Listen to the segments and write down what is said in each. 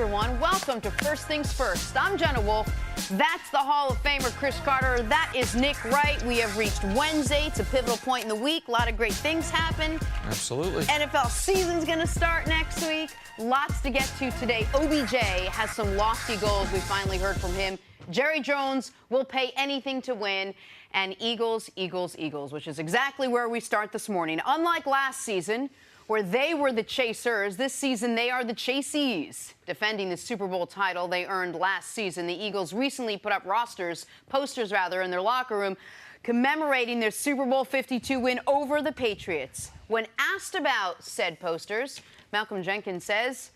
everyone. Welcome to First Things First. I'm Jenna Wolf. That's the Hall of Famer Chris Carter. That is Nick Wright. We have reached Wednesday. It's a pivotal point in the week. A lot of great things happen. Absolutely. NFL season's going to start next week. Lots to get to today. OBJ has some lofty goals. We finally heard from him. Jerry Jones will pay anything to win. And Eagles, Eagles, Eagles, which is exactly where we start this morning. Unlike last season, where they were the chasers, this season they are the chasees. Defending the Super Bowl title they earned last season, the Eagles recently put up posters in their locker room commemorating their Super Bowl 52 win over the Patriots. When asked about said posters, Malcolm Jenkins says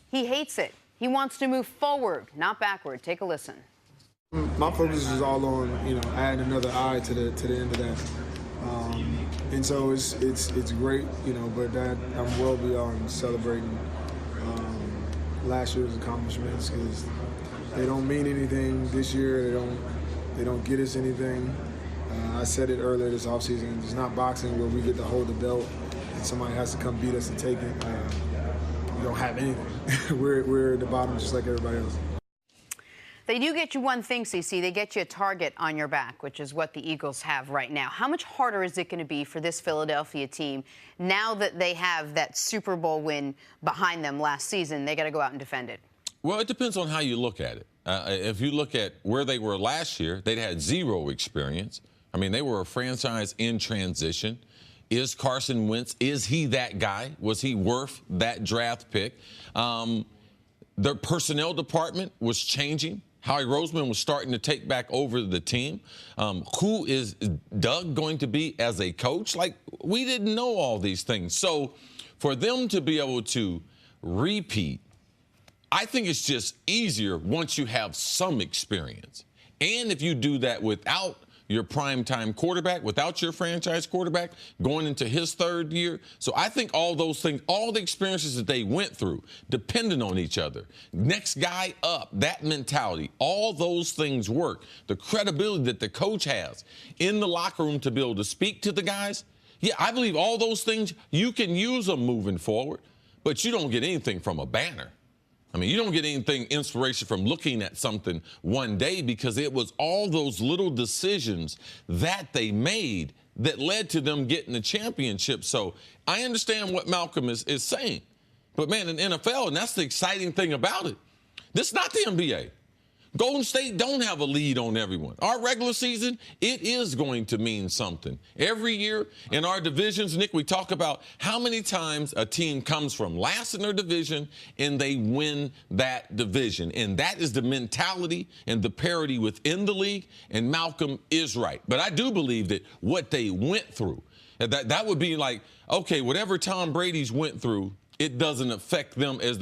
he hates it. He wants to move forward, not backward. Take a listen. My focus is all on, adding another eye to the end of that. And so it's great, but that I'm well beyond celebrating last year's accomplishments because they don't mean anything this year. They don't get us anything. I said it earlier this offseason. It's not boxing where we get to hold the belt and somebody has to come beat us and take it. We don't have anything. we're at the bottom just like everybody else. They do get you one thing, CC. They get you a target on your back, which is what the Eagles have right now. How much harder is it going to be for this Philadelphia team now that they have that Super Bowl win behind them last season? They got to go out and defend it. Well, it depends on how you look at it. If you look at where they were last year, they'd had zero experience. I mean, they were a franchise in transition. Is Carson Wentz, is he that guy? Was he worth that draft pick? Their personnel department was changing. Howie Roseman was starting to take back over the team. Who is Doug going to be as a coach? Like, we didn't know all these things. So for them to be able to repeat, I think it's just easier once you have some experience. And if you do that without your primetime quarterback, without your franchise quarterback, going into his third year. So I think all those things, all the experiences that they went through, depending on each other, next guy up, that mentality, all those things work. The credibility that the coach has in the locker room to be able to speak to the guys, yeah, I believe all those things, you can use them moving forward, but you don't get anything from a banner. I mean, you don't get anything inspiration from looking at something one day because it was all those little decisions that they made that led to them getting the championship. So I understand what Malcolm is saying. But, man, in NFL, and that's the exciting thing about it, this is not the NBA. Golden State don't have a lead on everyone. Our regular season, it is going to mean something. Every year in our divisions, Nick, we talk about how many times a team comes from last in their division and they win that division. And that is the mentality and the parity within the league, and Malcolm is right. But I do believe that what they went through, that would be like, okay, whatever Tom Brady's went through, it doesn't affect them as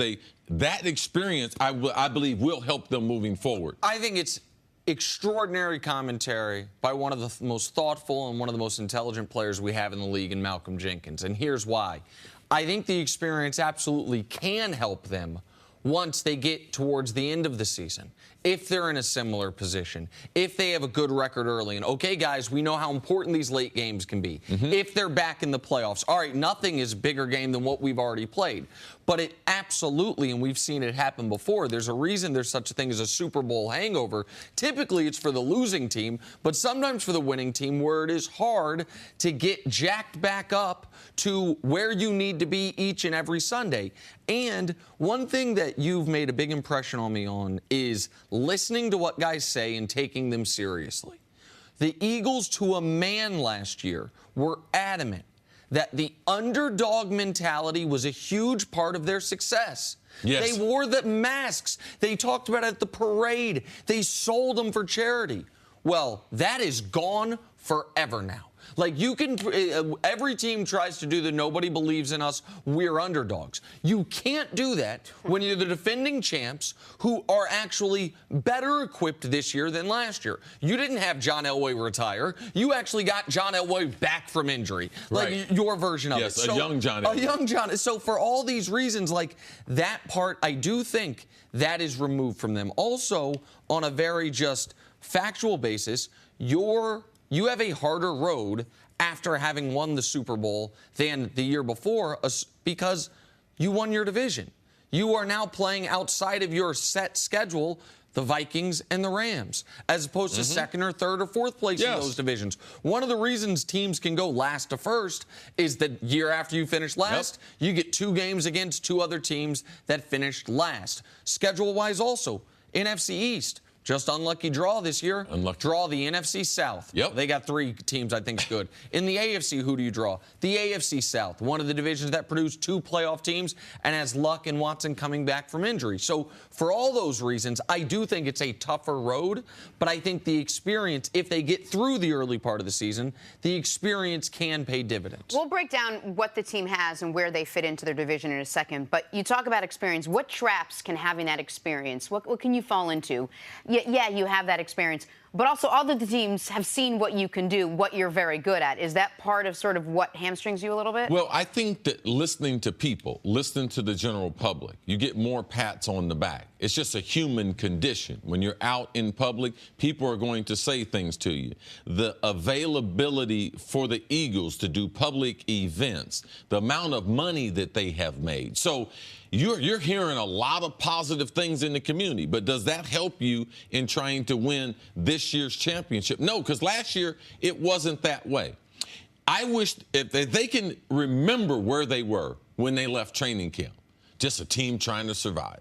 that experience, I believe, will help them moving forward. I think it's extraordinary commentary by one of the most thoughtful and one of the most intelligent players we have in the league in Malcolm Jenkins. And here's why. I think the experience absolutely can help them once they get towards the end of the season, if they're in a similar position, if they have a good record early. And, okay, guys, we know how important these late games can be. If they're back in the playoffs, all right, nothing is a bigger game than what we've already played. But it absolutely, and we've seen it happen before, there's a reason there's such a thing as a Super Bowl hangover. Typically, it's for the losing team, but sometimes for the winning team, where it is hard to get jacked back up to where you need to be each and every Sunday. And one thing that you've made a big impression on me on is listening to what guys say and taking them seriously. The Eagles, to a man last year, were adamant that the underdog mentality was a huge part of their success. Yes. They wore the masks. They talked about it at the parade. They sold them for charity. Well, that is gone forever now. Like, you can, every team tries to do the nobody believes in us, we're underdogs. You can't do that when you're the defending champs who are actually better equipped this year than last year. You didn't have John Elway retire. You actually got John Elway back from injury. Like, right. Your version of it. Yes, a young John Elway. A young John. So for all these reasons, like, that part, I do think that is removed from them. Also, on a very just factual basis, you have a harder road after having won the Super Bowl than the year before because you won your division. You are now playing outside of your set schedule the Vikings and the Rams, as opposed to second or third or fourth place in those divisions. One of the reasons teams can go last to first is that year after you finish last, you get 2 games against 2 other teams that finished last. Schedule-wise also, NFC East, just unlucky draw this year. Draw the NFC South. They got 3 teams I think is good. In the AFC, who do you draw? The AFC South, one of the divisions that produced 2 playoff teams and has Luck and Watson coming back from injury. So for all those reasons, I do think it's a tougher road, but I think the experience, if they get through the early part of the season, the experience can pay dividends. We'll break down what the team has and where they fit into their division in a second, but you talk about experience. What traps can having that experience, what can you fall into? Yeah, you have that experience, but also all of the teams have seen what you can do, what you're very good at. Is that part of sort of what hamstrings you a little bit? Well, I think that listening to people, listening to the general public, you get more pats on the back. It's just a human condition. When you're out in public, people are going to say things to you. The availability for the Eagles to do public events, the amount of money that they have made. So you're hearing a lot of positive things in the community, but does that help you in trying to win this year's championship? No, because last year it wasn't that way. I wish if they can remember where they were when they left training camp, just a team trying to survive.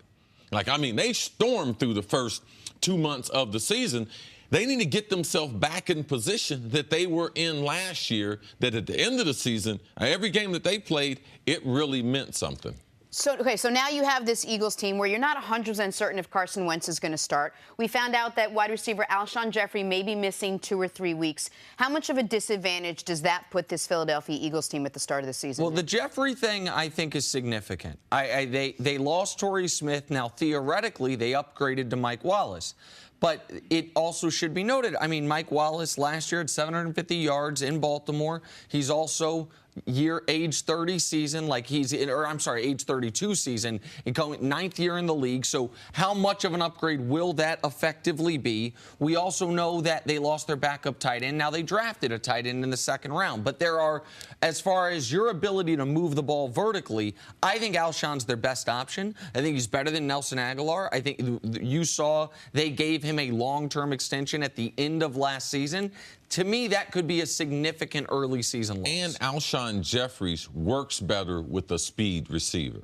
They stormed through the first 2 months of the season. They need to get themselves back in position that they were in last year, that at the end of the season, every game that they played, it really meant something. So now you have this Eagles team where you're not 100% certain if Carson Wentz is going to start. We found out that wide receiver Alshon Jeffrey may be missing 2 or 3 weeks. How much of a disadvantage does that put this Philadelphia Eagles team at the start of the season? Well, the Jeffrey thing, I think, is significant. They lost Torrey Smith. Now, theoretically, they upgraded to Mike Wallace. But it also should be noted, Mike Wallace last year had 750 yards in Baltimore. He's also age 30 season, age 32 season, and going 9th year in the league. So how much of an upgrade will that effectively be? We also know that they lost their backup tight end. Now they drafted a tight end in the 2nd round. But there are, as far as your ability to move the ball vertically, I think Alshon's their best option. I think he's better than Nelson Aguilar. I think you saw they gave him a long-term extension at the end of last season. To me, that could be a significant early season loss. And Alshon Jeffries works better with a speed receiver.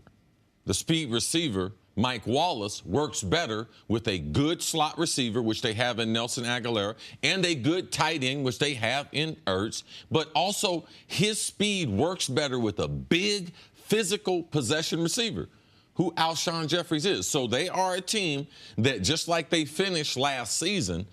The speed receiver, Mike Wallace, works better with a good slot receiver, which they have in Nelson Aguilar, and a good tight end, which they have in Ertz. But also, his speed works better with a big, physical possession receiver, who Alshon Jeffries is. So they are a team that, just like they finished last season,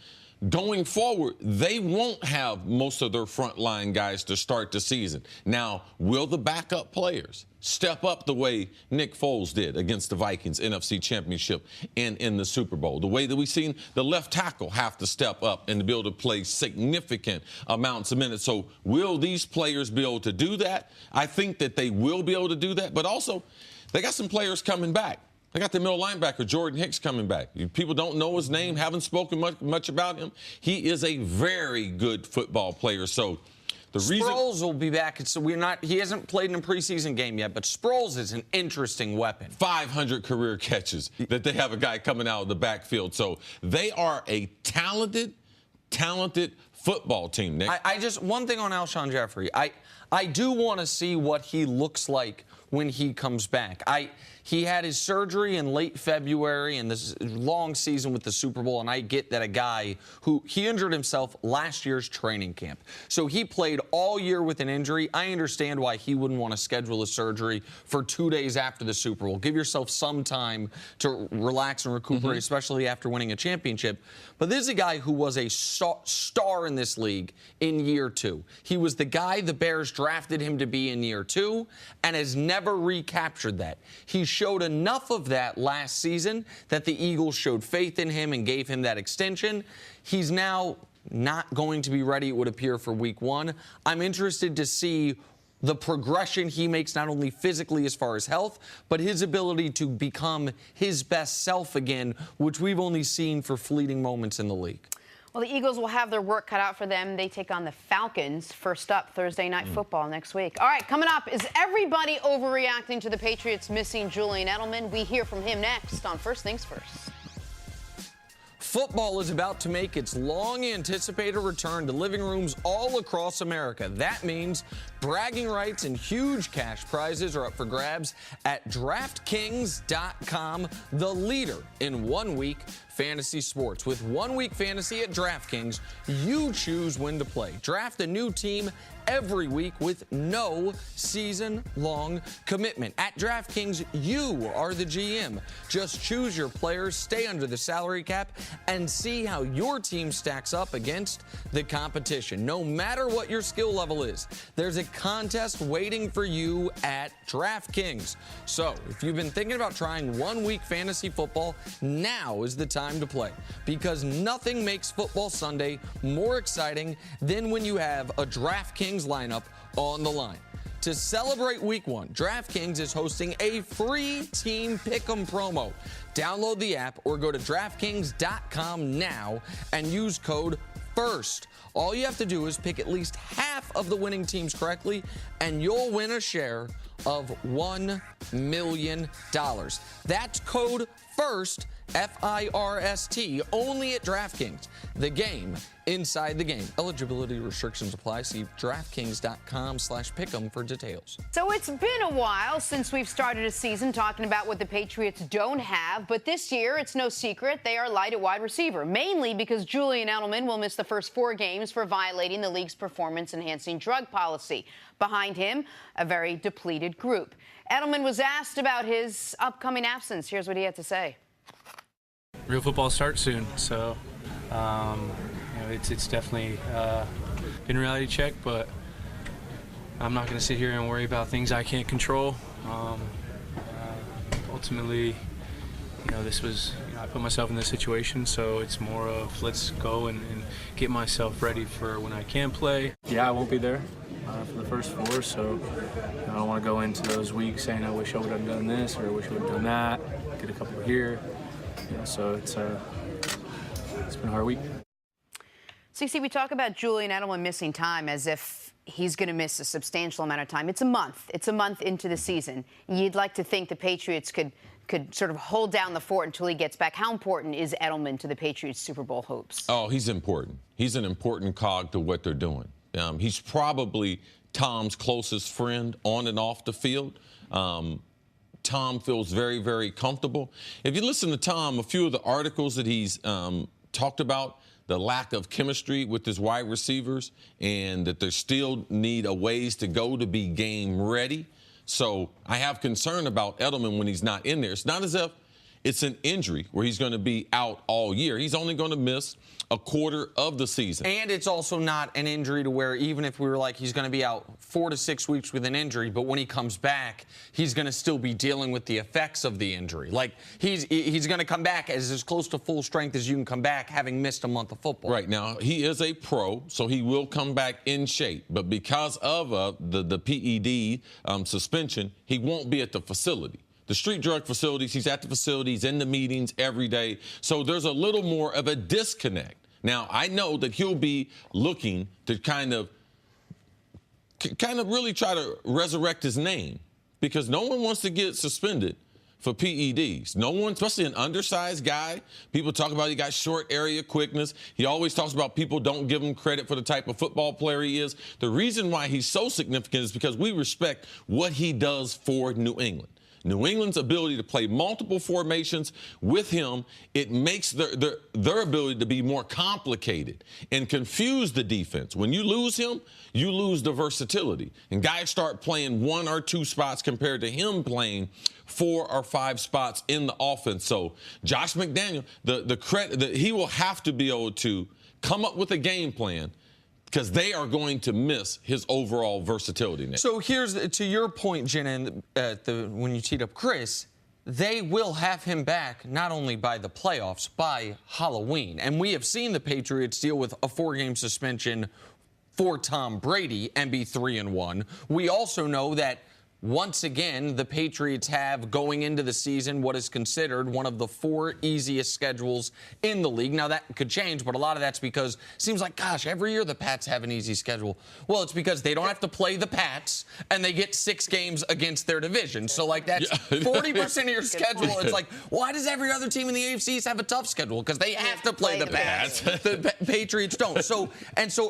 going forward, they won't have most of their frontline guys to start the season. Now, will the backup players step up the way Nick Foles did against the Vikings NFC Championship and in the Super Bowl? The way that we've seen the left tackle have to step up and to be able to play significant amounts of minutes. So will these players be able to do that? I think that they will be able to do that. But also, they got some players coming back. They got the middle linebacker, Jordan Hicks, coming back. People don't know his name, haven't spoken much about him. He is a very good football player. So the Sproles will be back. So he hasn't played in a preseason game yet, but Sproles is an interesting weapon. 500 career catches that they have a guy coming out of the backfield. So they are a talented football team, Nick. One thing on Alshon Jeffrey. I do want to see what he looks like when he comes back. He had his surgery in late February and this long season with the Super Bowl, and I get that a guy he injured himself last year's training camp. So he played all year with an injury. I understand why he wouldn't want to schedule a surgery for 2 days after the Super Bowl. Give yourself some time to relax and recuperate, especially after winning a championship. But this is a guy who was a star in this league in year 2. He was the guy the Bears drafted him to be in year 2 and has never recaptured that. He showed enough of that last season that the Eagles showed faith in him and gave him that extension. He's now not going to be ready, it would appear, for week 1. I'm interested to see the progression he makes, not only physically as far as health, but his ability to become his best self again, which we've only seen for fleeting moments in the league. Well, the Eagles will have their work cut out for them. They take on the Falcons first up Thursday Night Football next week. All right, coming up, is everybody overreacting to the Patriots missing Julian Edelman? We hear from him next on First Things First. Football is about to make its long-anticipated return to living rooms all across America. That means bragging rights and huge cash prizes are up for grabs at DraftKings.com, the leader in one-week fantasy sports. With 1 week fantasy at DraftKings, you choose when to play. Draft a new team every week with no season-long commitment. At DraftKings, you are the GM. Just choose your players, stay under the salary cap, and see how your team stacks up against the competition. No matter what your skill level is, there's a contest waiting for you at DraftKings. So, if you've been thinking about trying 1 week fantasy football, now is the time to play, because nothing makes Football Sunday more exciting than when you have a DraftKings lineup on the line. To celebrate Week 1, DraftKings is hosting a free Team Pick'em promo. Download the app or go to DraftKings.com now and use code FIRST. All you have to do is pick at least half of the winning teams correctly, and you'll win a share of $1 million. That's code FIRST, F-I-R-S-T, only at DraftKings. The game inside the game. Eligibility restrictions apply. See DraftKings.com/pick'em for details. So it's been a while since we've started a season talking about what the Patriots don't have, but this year, it's no secret, they are light at wide receiver, mainly because Julian Edelman will miss the first 4 games for violating the league's performance-enhancing drug policy. Behind him, a very depleted group. Edelman was asked about his upcoming absence. Here's what he had to say. Real football starts soon, so it's definitely been a reality check, but I'm not going to sit here and worry about things I can't control. Ultimately, this was, I put myself in this situation, so it's more of let's go and get myself ready for when I can play. Yeah, I won't be there for the first 4, so I don't want to go into those weeks saying I wish I would have done this or I wish I would have done that, get a couple here. So it's been a hard week. So you see, we talk about Julian Edelman missing time as if he's going to miss a substantial amount of time. It's a month. It's a month into the season. You'd like to think the Patriots could sort of hold down the fort until he gets back. How important is Edelman to the Patriots' Super Bowl hopes? Oh, he's important. He's an important cog to what they're doing. He's probably Tom's closest friend on and off the field. Tom feels very, very comfortable. If you listen to Tom, a few of the articles that he's talked about, the lack of chemistry with his wide receivers and that they still need a ways to go to be game ready. So I have concern about Edelman when he's not in there. It's not as if it's an injury where he's going to be out all year. He's only going to miss a quarter of the season. And it's also not an injury to where even if we were like he's going to be out 4 to 6 weeks with an injury, but when he comes back, he's going to still be dealing with the effects of the injury. Like he's going to come back as close to full strength as you can come back having missed a month of football. Right. Now, he is a pro, so he will come back in shape. But because of the PED suspension, he won't be at the facility. The street drug facilities, he's at the facilities, in the meetings every day. So there's a little more of a disconnect. Now, I know that he'll be looking to kind of really try to resurrect his name because no one wants to get suspended for PEDs. No one, especially an undersized guy. People talk about he got short area quickness. He always talks about people don't give him credit for the type of football player he is. The reason why he's so significant is because we respect what he does for New England. New England's ability to play multiple formations with him, it makes their ability to be more complicated and confuse the defense. When you lose him, you lose the versatility. And guys start playing 1 or 2 spots compared to him playing 4 or 5 spots in the offense. So Josh McDaniel, the credit, he will have to be able to come up with a game plan because they are going to miss his overall versatility now. So here's, to your point, Jenna, when you teed up Chris, they will have him back not only by the playoffs, by Halloween. And we have seen the Patriots deal with a 4-game suspension for Tom Brady and be 3-1. We also know that once again, the Patriots have, going into the season, what is considered one of the 4 easiest schedules in the league. Now, that could change, but a lot of that's because it seems like, gosh, every year the Pats have an easy schedule. Well, it's because they don't have to play the Pats, and they get 6 games against their division. So, like, that's 40% of your schedule. It's like, why does every other team in the AFC East have a tough schedule? Because they have to play the Pats. The Patriots don't. So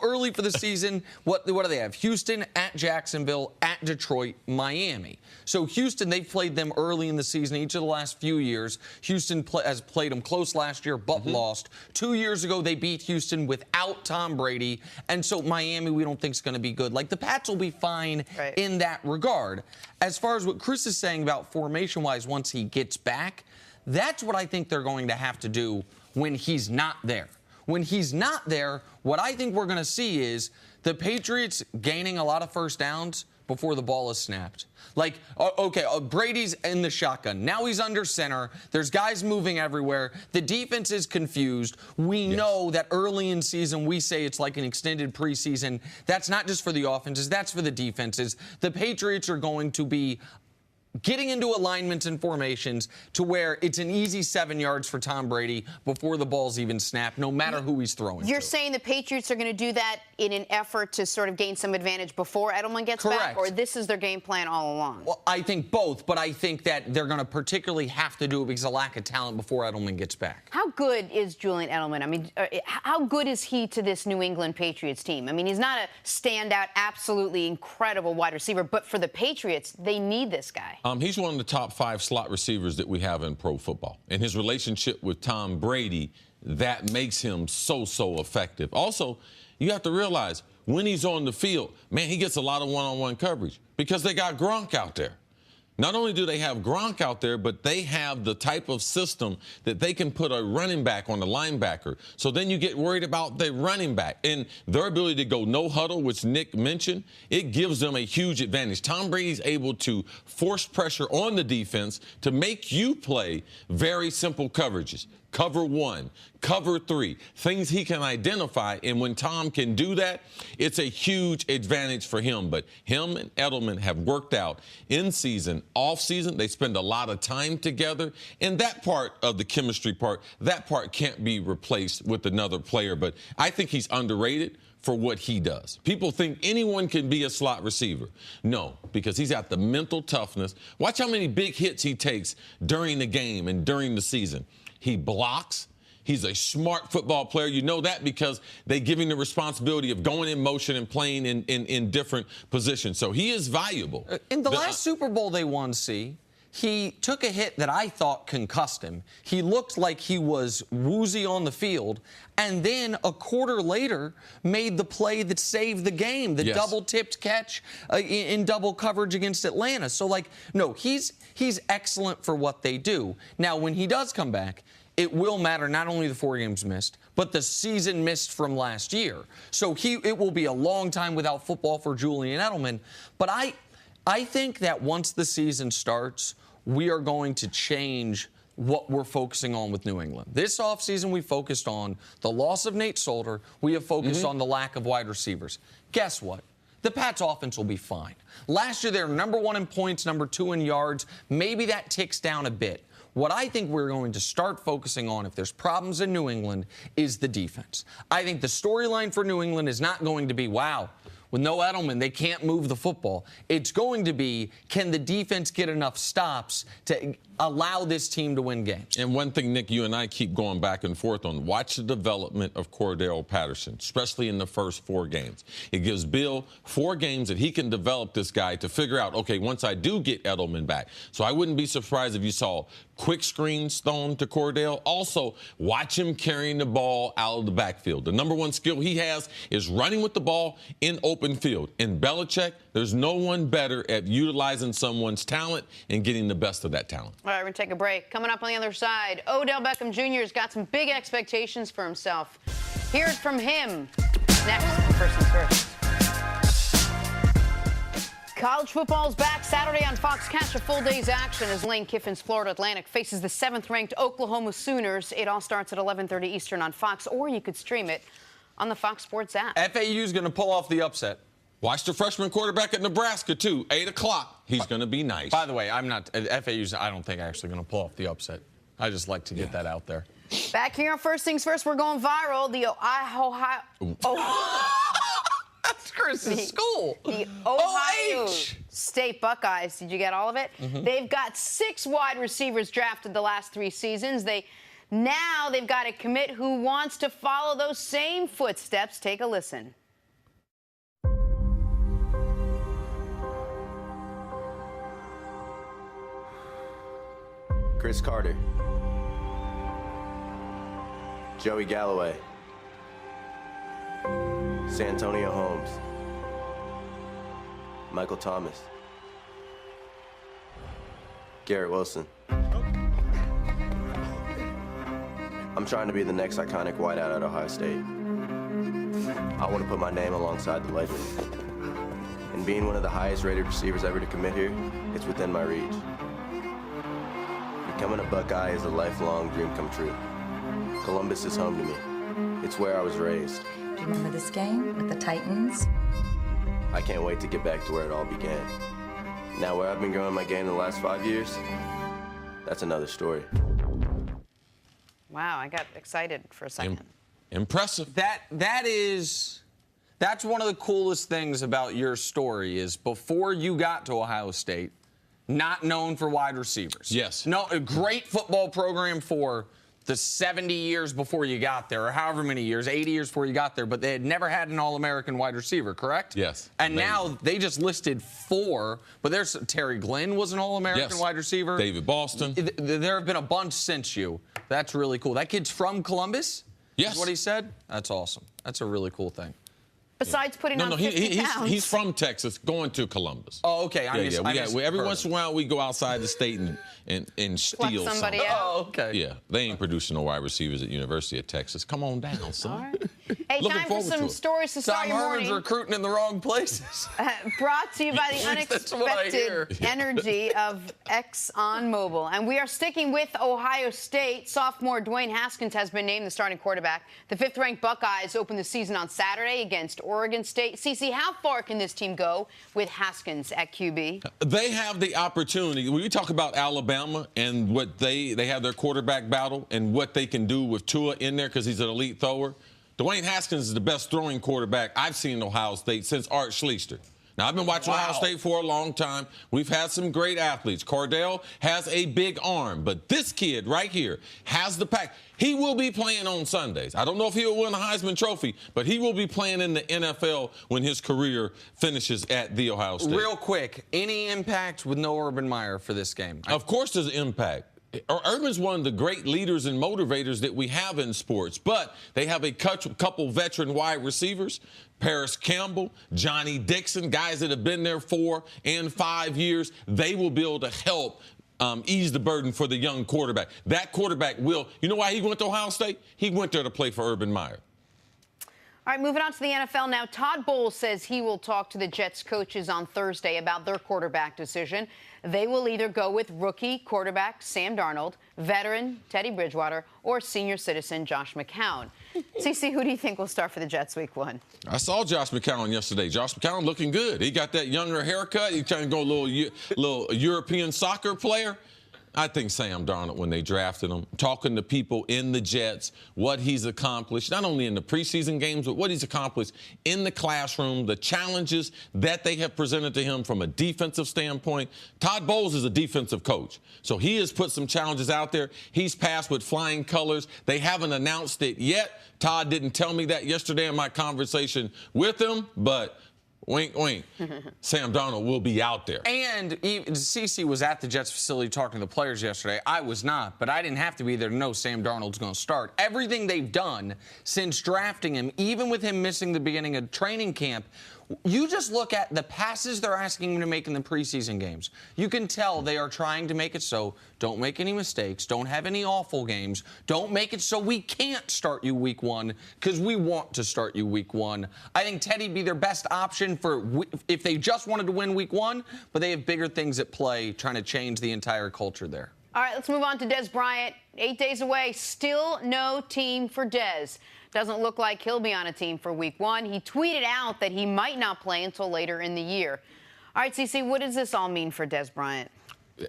early for the season, what do they have? Houston, at Jacksonville, at Detroit, Miami. So Houston, they've played them early in the season each of the last few years. Houston has played them close last year, but lost. 2 years ago, they beat Houston without Tom Brady. And so Miami, we don't think is going to be good. Like, the Pats will be fine in that regard. As far as what Chris is saying about formation-wise, once he gets back, that's what I think they're going to have to do when he's not there. When he's not there, what I think we're going to see is the Patriots gaining a lot of first downs before the ball is snapped. Like, okay, Brady's in the shotgun. Now he's under center. There's guys moving everywhere. The defense is confused. We know that early in season, we say it's like an extended preseason. That's not just for the offenses. That's for the defenses. The Patriots are going to be getting into alignments and formations to where it's an easy 7 yards for Tom Brady before the ball's even snapped, no matter who he's throwing You're to. saying the Patriots are going to do that in an effort to sort of gain some advantage before Edelman gets back? Or this is their game plan all along? Well, I think both, but I think that they're going to particularly have to do it because of lack of talent before Edelman gets back. How good is Julian Edelman? I mean, how good is he to this New England Patriots team? I mean, he's not a standout, absolutely incredible wide receiver, but for the Patriots, they need this guy. He's one of the top 5 slot receivers that we have in pro football. And his relationship with Tom Brady, that makes him so effective. Also, you have to realize when he's on the field, man, he gets a lot of one-on-one coverage because they got Gronk out there. Not only do they have Gronk out there, but they have the type of system that they can put a running back on the linebacker. So then you get worried about the running back. And their ability to go no huddle, which Nick mentioned, it gives them a huge advantage. Tom Brady's able to force pressure on the defense to make you play very simple coverages. Cover 1, cover 3, things he can identify. And when Tom can do that, it's a huge advantage for him. But him and Edelman have worked out in season, off season. They spend a lot of time together. And that part of the chemistry part, that part can't be replaced with another player. But I think he's underrated for what he does. People think anyone can be a slot receiver. No, because he's got the mental toughness. Watch how many big hits he takes during the game and during the season. He blocks. He's a smart football player. You know that because they give him the responsibility of going in motion and playing in different positions. So he is valuable. In the last Super Bowl they won, he took a hit that I thought concussed him. He looked like he was woozy on the field, and then a quarter later made the play that saved the game, the double-tipped catch in double coverage against Atlanta. So, like, no, he's excellent for what they do. Now, when he does come back, it will matter not only the 4 games missed, but the season missed from last year. So it will be a long time without football for Julian Edelman. But I think that once the season starts, we are going to change what we're focusing on with New England. This offseason, we focused on the loss of Nate Solder. We have focused on the lack of wide receivers. Guess what? The Pats' offense will be fine. Last year, they were number 1 in points, number 2 in yards. Maybe that ticks down a bit. What I think we're going to start focusing on, if there's problems in New England, is the defense. I think the storyline for New England is not going to be, wow, with no Edelman, they can't move the football. It's going to be, can the defense get enough stops to allow this team to win games? And one thing, Nick, you and I keep going back and forth on, watch the development of Cordell Patterson, especially in the first 4 games. It gives Bill 4 games that he can develop this guy to figure out, okay, once I do get Edelman back. So I wouldn't be surprised if you saw quick screens thrown to Cordell. Also, watch him carrying the ball out of the backfield. The number 1 skill he has is running with the ball in open field. In Belichick, there's no one better at utilizing someone's talent and getting the best of that talent. All right, we're going to take a break. Coming up on the other side, Odell Beckham Jr. has got some big expectations for himself. Hear it from him next. First things first. College football's back Saturday on Fox. Catch a full day's action as Lane Kiffin's Florida Atlantic faces the 7th-ranked Oklahoma Sooners. It all starts at 11:30 Eastern on Fox, or you could stream it on the Fox Sports app. FAU's going to pull off the upset. Watch the freshman quarterback at Nebraska, too. 8 o'clock. He's going to be nice. By the way, I don't think actually going to pull off the upset. I just like to get that out there. Back here on First Things First, we're going viral. The Ohio... That's Chris's school. The Ohio OH. State Buckeyes. Did you get all of it? Mm-hmm. They've got 6 wide receivers drafted the last 3 seasons. Now they've got a commit who wants to follow those same footsteps. Take a listen. Chris Carter, Joey Galloway, Santonio Holmes, Michael Thomas, Garrett Wilson. I'm trying to be the next iconic wideout at Ohio State. I want to put my name alongside the legends. And being one of the highest rated receivers ever to commit here, it's within my reach. Becoming a Buckeye is a lifelong dream come true. Columbus is home to me. It's where I was raised. Do you remember this game with the Titans? I can't wait to get back to where it all began. Now, where I've been growing my game in the last 5 years, that's another story. Wow, I got excited for a second. Impressive. That's one of the coolest things about your story is before you got to Ohio State, not known for wide receivers. Yes. No, a great football program for the 70 years before you got there, or however many years, 80 years before you got there, but they had never had an All-American wide receiver, correct? Yes. And now they just listed 4, but there's Terry Glenn was an All-American wide receiver. David Boston. There have been a bunch since you. That's really cool. That kid's from Columbus? Yes. Is what he said? That's awesome. That's a really cool thing. Besides putting on 50 pounds. He's from Texas, going to Columbus. Oh, okay. Every once in a while, we go outside the state and steal somebody something. out. Oh, okay. Yeah, they ain't producing no wide receivers at University of Texas. Come on down, son. All right. Hey, Looking time for forward some to it. stories to start Tom your Herman's morning. recruiting in the wrong places. Brought to you by the That's what I hear. unexpected energy of ExxonMobil. And we are sticking with Ohio State. Sophomore Dwayne Haskins has been named the starting quarterback. The 5th-ranked Buckeyes open the season on Saturday against Oregon State. Cece, how far can this team go with Haskins at QB? They have the opportunity. When you talk about Alabama and what they have their quarterback battle and what they can do with Tua in there because he's an elite thrower, Dwayne Haskins is the best throwing quarterback I've seen in Ohio State since Art Schlichter. Now, I've been watching Ohio State for a long time. We've had some great athletes. Cardell has a big arm, but this kid right here has the pack. He will be playing on Sundays. I don't know if he will win a Heisman Trophy, but he will be playing in the NFL when his career finishes at The Ohio State. Real quick, any impact with no Urban Meyer for this game? Of course there's impact. Urban's one of the great leaders and motivators that we have in sports, but they have a couple veteran wide receivers, Paris Campbell, Johnny Dixon, guys that have been there 4 and 5 years. They will be able to help ease the burden for the young quarterback. That quarterback will. You know why he went to Ohio State? He went there to play for Urban Meyer. All right, moving on to the NFL now. Todd Bowles says he will talk to the Jets coaches on Thursday about their quarterback decision. They will either go with rookie quarterback Sam Darnold, veteran Teddy Bridgewater, or senior citizen Josh McCown. Cece, who do you think will start for the Jets week 1? I saw Josh McCown yesterday. Josh McCown looking good. He got that younger haircut. He's trying to go a little European soccer player. I think Sam Darnold, when they drafted him, talking to people in the Jets, what he's accomplished, not only in the preseason games, but what he's accomplished in the classroom, the challenges that they have presented to him from a defensive standpoint. Todd Bowles is a defensive coach, so he has put some challenges out there. He's passed with flying colors. They haven't announced it yet. Todd didn't tell me that yesterday in my conversation with him, but wink, wink. Sam Darnold will be out there. And Cece was at the Jets facility talking to the players yesterday. I was not, but I didn't have to be there to know Sam Darnold's going to start. Everything they've done since drafting him, even with him missing the beginning of training camp, you just look at the passes they're asking him to make in the preseason games. You can tell they are trying to make it so don't make any mistakes, don't have any awful games, don't make it so we can't start you week 1 because we want to start you week 1. I think Teddy'd be their best option for if they just wanted to win week 1, but they have bigger things at play trying to change the entire culture there. All right, let's move on to Dez Bryant. 8 days away, still no team for Dez. Doesn't look like he'll be on a team for week 1. He tweeted out that he might not play until later in the year. All right, CC, what does this all mean for Dez Bryant?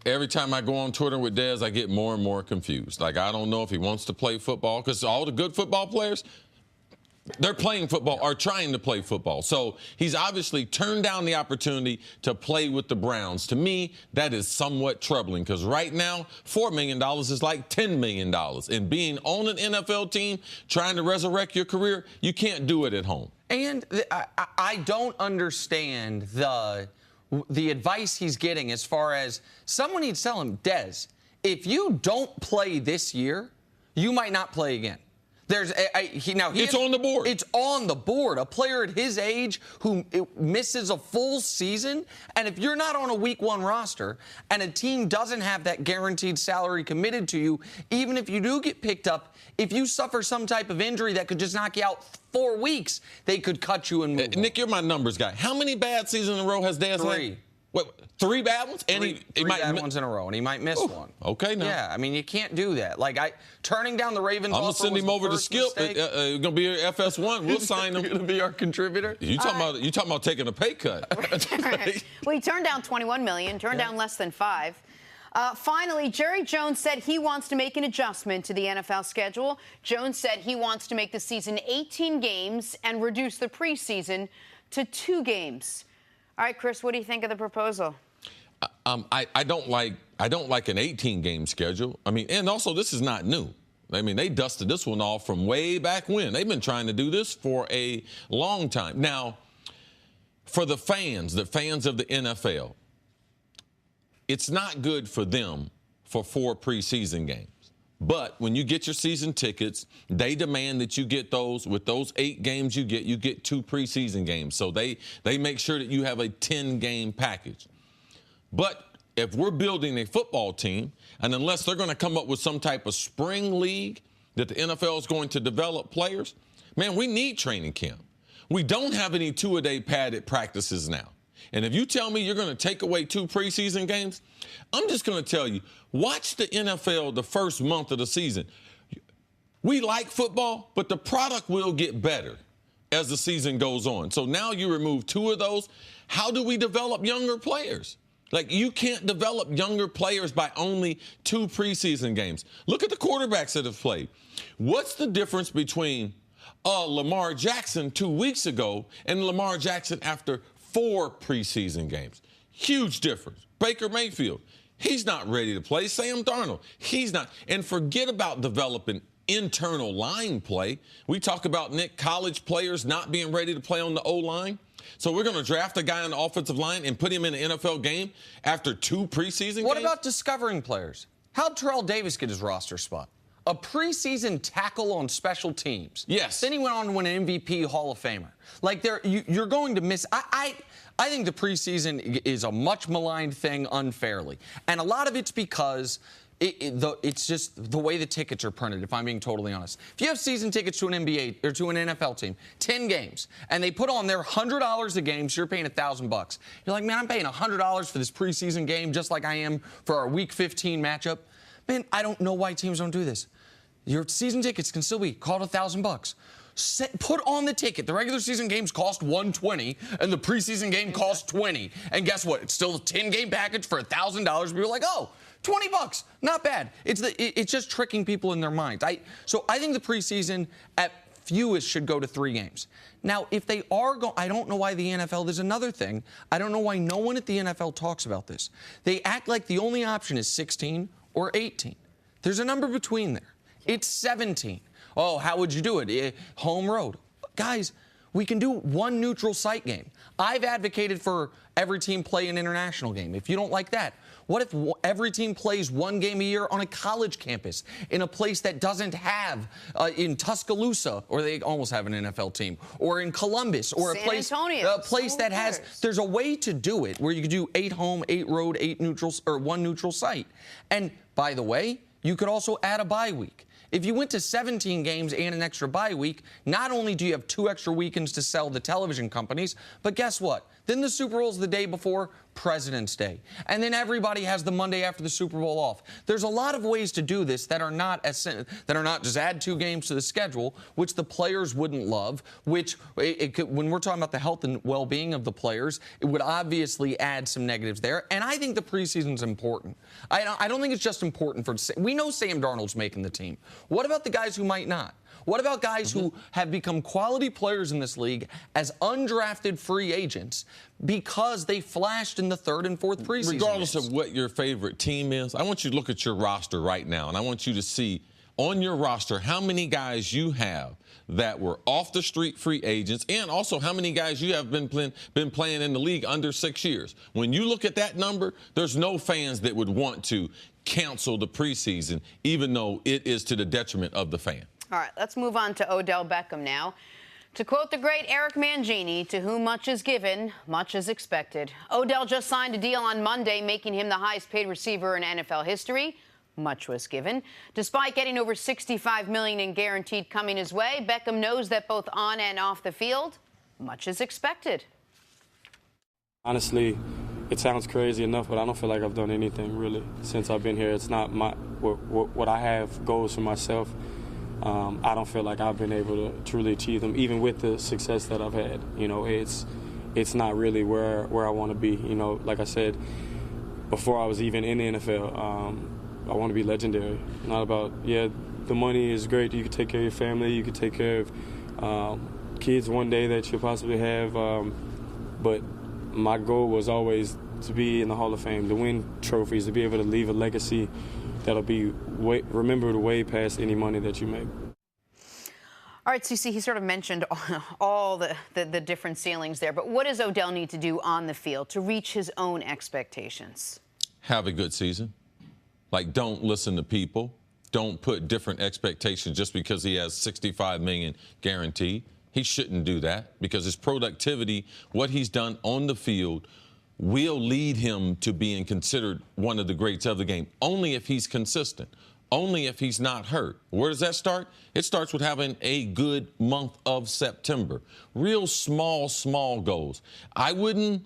Every time I go on Twitter with Dez, I get more and more confused. Like, I don't know if he wants to play football, because all the good football players, they're playing football or trying to play football. So he's obviously turned down the opportunity to play with the Browns. To me, that is somewhat troubling, because right now, $4 million is like $10 million. And being on an NFL team, trying to resurrect your career, you can't do it at home. And I don't understand the advice he's getting as far as someone needs to tell him, Dez, if you don't play this year, you might not play again. It's on the board. It's on the board. A player at his age who misses a full season, and if you're not on a week 1 roster and a team doesn't have that guaranteed salary committed to you, even if you do get picked up, if you suffer some type of injury that could just knock you out 4 weeks, they could cut you and move on. Nick, you're my numbers guy. How many bad seasons in a row has Dez had? 3. What, 3 bad ones? And three bad ones in a row, and he might miss one. Okay, now. Yeah, I mean, you can't do that. Like, turning down the Ravens. I'm going to send him over to Skip. Going to be your FS1. We'll sign him. Going to be our contributor. You talking about taking a pay cut? Well, he turned down $21 million, turned down less than 5. Finally, Jerry Jones said he wants to make an adjustment to the NFL schedule. Jones said he wants to make the season 18 games and reduce the preseason to 2 games. All right, Chris, what do you think of the proposal? I don't like an 18-game schedule. I mean, and also this is not new. I mean, they dusted this one off from way back when. They've been trying to do this for a long time. Now, for the fans of the NFL, it's not good for them for 4 preseason games. But when you get your season tickets, they demand that you get those. With those 8 games you get 2 preseason games. So they make sure that you have a 10-game package. But if we're building a football team, and unless they're going to come up with some type of spring league that the NFL is going to develop players, man, we need training camp. We don't have any 2-a-day padded practices now. And if you tell me you're going to take away 2 preseason games, I'm just going to tell you, watch the NFL the first month of the season. We like football, but the product will get better as the season goes on. So now you remove 2 of those. How do we develop younger players? Like, you can't develop younger players by only 2 preseason games. Look at the quarterbacks that have played. What's the difference between Lamar Jackson 2 weeks ago and Lamar Jackson after 4 preseason games? Huge difference. Baker Mayfield, he's not ready to play. Sam Darnold, he's not. And forget about developing internal line play. We talk about, Nick, college players not being ready to play on the O-line. So we're going to draft a guy on the offensive line and put him in an NFL game after 2 preseason games? What about discovering players? How'd Terrell Davis get his roster spot? A preseason tackle on special teams. Yes. Then he went on to win an MVP Hall of Famer. Like, you're going to miss. I think the preseason is a much maligned thing unfairly. And a lot of it's because it's just the way the tickets are printed, if I'm being totally honest. If you have season tickets to an NBA or to an NFL team, 10 games, and they put on their $100 a game, so you're paying $1,000. You're like, man, I'm paying $100 for this preseason game just like I am for our Week 15 matchup. Man, I don't know why teams don't do this. Your season tickets can still be called $1,000. Put on the ticket. The regular season games cost $120, and the preseason game costs $20. And guess what? It's still a 10-game package for $1,000. People are like, oh, $20, not bad. It's just tricking people in their minds. So I think the preseason at fewest should go to 3 games. Now, if they are I don't know why the NFL, there's another thing. I don't know why no one at the NFL talks about this. They act like the only option is 16 or 18. There's a number between there. It's 17. Oh, how would you do it? Home road. Guys, we can do 1 neutral site game. I've advocated for every team play an international game. If you don't like that, what if every team plays 1 game a year on a college campus in a place that doesn't have, in Tuscaloosa, or they almost have an NFL team, or in Columbus, or San Antonio. A place that has, there's a way to do it where you could do 8 home, 8 road, 8 neutrals, or 1 neutral site. And by the way, you could also add a bye week. If you went to 17 games and an extra bye week, not only do you have 2 extra weekends to sell the television companies, but guess what? Then the Super Bowl's the day before President's Day. And then everybody has the Monday after the Super Bowl off. There's a lot of ways to do this that are not just add 2 games to the schedule, which the players wouldn't love, which when we're talking about the health and well-being of the players, it would obviously add some negatives there. And I think the preseason's important. I don't think it's just important we know Sam Darnold's making the team. What about the guys who might not? What about guys who have become quality players in this league as undrafted free agents because they flashed in the 3rd and 4th preseason Regardless games? of what your favorite team is, I want you to look at your roster right now, and I want you to see on your roster how many guys you have that were off the street free agents, and also how many guys you have been playing in the league under 6 years. When you look at that number, there's no fans that would want to cancel the preseason, even though it is to the detriment of the fan. All right, let's move on to Odell Beckham now. To quote the great Eric Mangini, to whom much is given, much is expected. Odell just signed a deal on Monday, making him the highest-paid receiver in NFL history. Much was given. Despite getting over $65 million in guaranteed coming his way, Beckham knows that both on and off the field, much is expected. Honestly, it sounds crazy enough, but I don't feel like I've done anything really since I've been here. It's not what I have goals for myself. I don't feel like I've been able to truly achieve them, even with the success that I've had. You know, it's not really where I want to be. You know, like I said, before I was even in the NFL, I want to be legendary. Not about, the money is great. You can take care of your family. You can take care of kids one day that you'll possibly have. But my goal was always to be in the Hall of Fame, to win trophies, to be able to leave a legacy that'll be remembered way past any money that you make. All right, Cece, he sort of mentioned all the different ceilings there, but what does Odell need to do on the field to reach his own expectations? Have a good season. Like, don't listen to people. Don't put different expectations just because he has $65 million guaranteed. He shouldn't do that because his productivity, what he's done on the field, will lead him to being considered one of the greats of the game, only if he's consistent, only if he's not hurt. Where does that start? It starts with having a good month of September. Real small goals. I wouldn't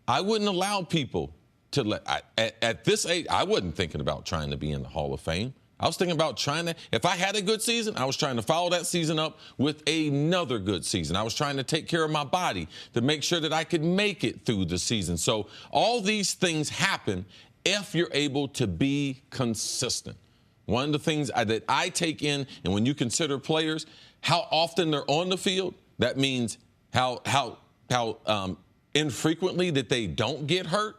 allow people to at this age, I wasn't thinking about trying to be in the Hall of Fame. I was thinking about if I had a good season, I was trying to follow that season up with another good season. I was trying to take care of my body to make sure that I could make it through the season. So all these things happen if you're able to be consistent. One of the things that I take in, and when you consider players, how often they're on the field, that means how infrequently that they don't get hurt,